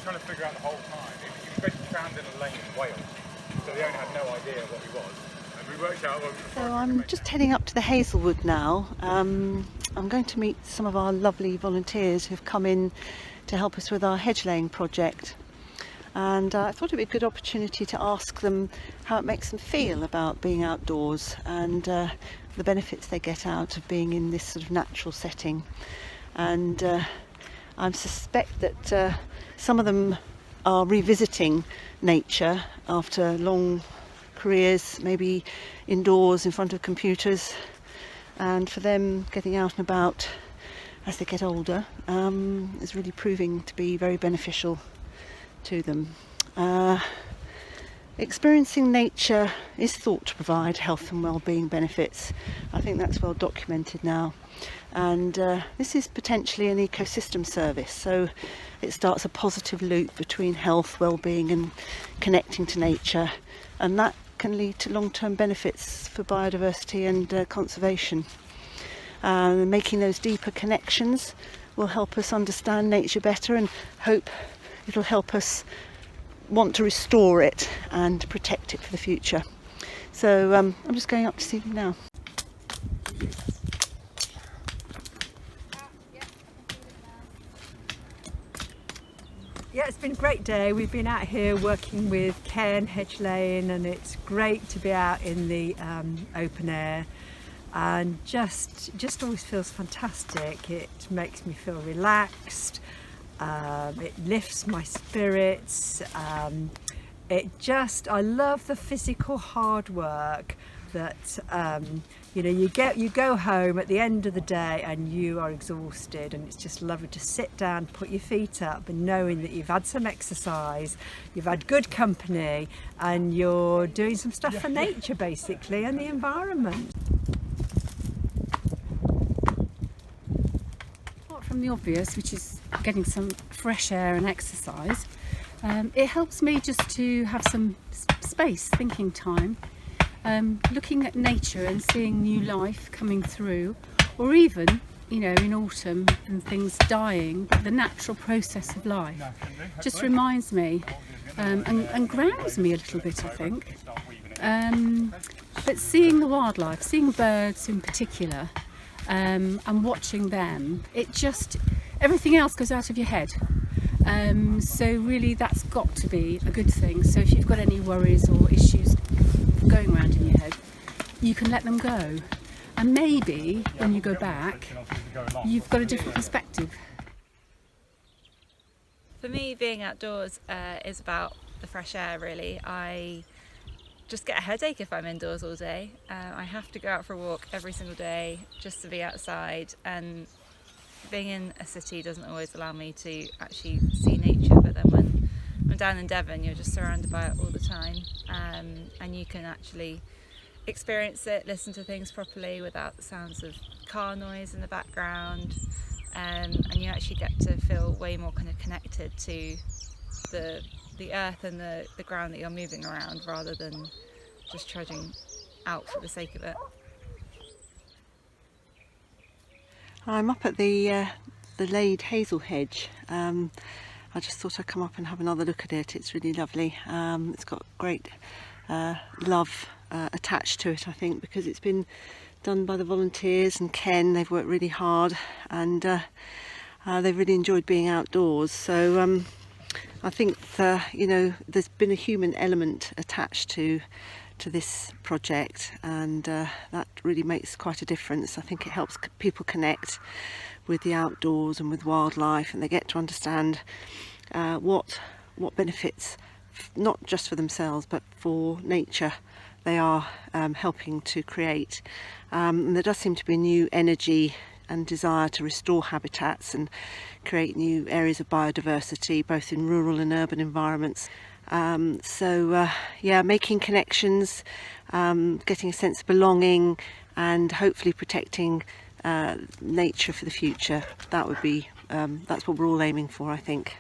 trying to figure out the whole time. He was basically found in a lane in Wales, so the owner had no idea what he was. And we worked out. So I'm just heading up to the Hazelwood now. I'm going to meet some of our lovely volunteers who've come in to help us with our hedge laying project. And I thought it'd be a good opportunity to ask them how it makes them feel about being outdoors and the benefits they get out of being in this sort of natural setting. And I suspect that some of them are revisiting nature after long careers, maybe indoors in front of computers, and for them getting out and about as they get older is really proving to be very beneficial to them. Experiencing nature is thought to provide health and well-being benefits. I think that's well documented now, and this is potentially an ecosystem service, so it starts a positive loop between health, well-being and connecting to nature, and that can lead to long-term benefits for biodiversity and conservation. Making those deeper connections will help us understand nature better, and hope it'll help us want to restore it and protect it for the future. So I'm just going up to see them now. Yeah, it's been a great day. We've been out here working with Ken, hedge laying, and it's great to be out in the open air, and just always feels fantastic. It makes me feel relaxed. It lifts my spirits. I love the physical hard work that you go home at the end of the day and you are exhausted, and it's just lovely to sit down, put your feet up, and knowing that you've had some exercise, you've had good company, and you're doing some stuff for nature basically and the environment. From the obvious, which is getting some fresh air and exercise, it helps me just to have some space, thinking time, looking at nature and seeing new life coming through, or even, in autumn and things dying, the natural process of life just reminds me and grounds me a little bit, I think. But seeing the wildlife, seeing birds in particular, and watching them, everything else goes out of your head. So really that's got to be a good thing. So if you've got any worries or issues going around in your head, you can let them go. And maybe when you go back, you've got a different perspective. For me, being outdoors is about the fresh air, really. I just get a headache if I'm indoors all day. I have to go out for a walk every single day just to be outside, and being in a city doesn't always allow me to actually see nature. But then when I'm down in Devon, you're just surrounded by it all the time, and you can actually experience it, listen to things properly without the sounds of car noise in the background, and you actually get to feel way more kind of connected to the earth and the ground that you're moving around, rather than just trudging out for the sake of it. I'm up at the laid hazel hedge. I just thought I'd come up and have another look at it. It's really lovely. It's got great love attached to it, I think, because it's been done by the volunteers and Ken. They've worked really hard, and they've really enjoyed being outdoors. So I think there's been a human element attached to this project, and that really makes quite a difference. I think it helps people connect with the outdoors and with wildlife, and they get to understand what benefits, not just for themselves but for nature, they are helping to create. And there does seem to be a new energy and desire to restore habitats and create new areas of biodiversity, both in rural and urban environments. Making connections, getting a sense of belonging, and hopefully protecting nature for the future. That would be that's what we're all aiming for, I think.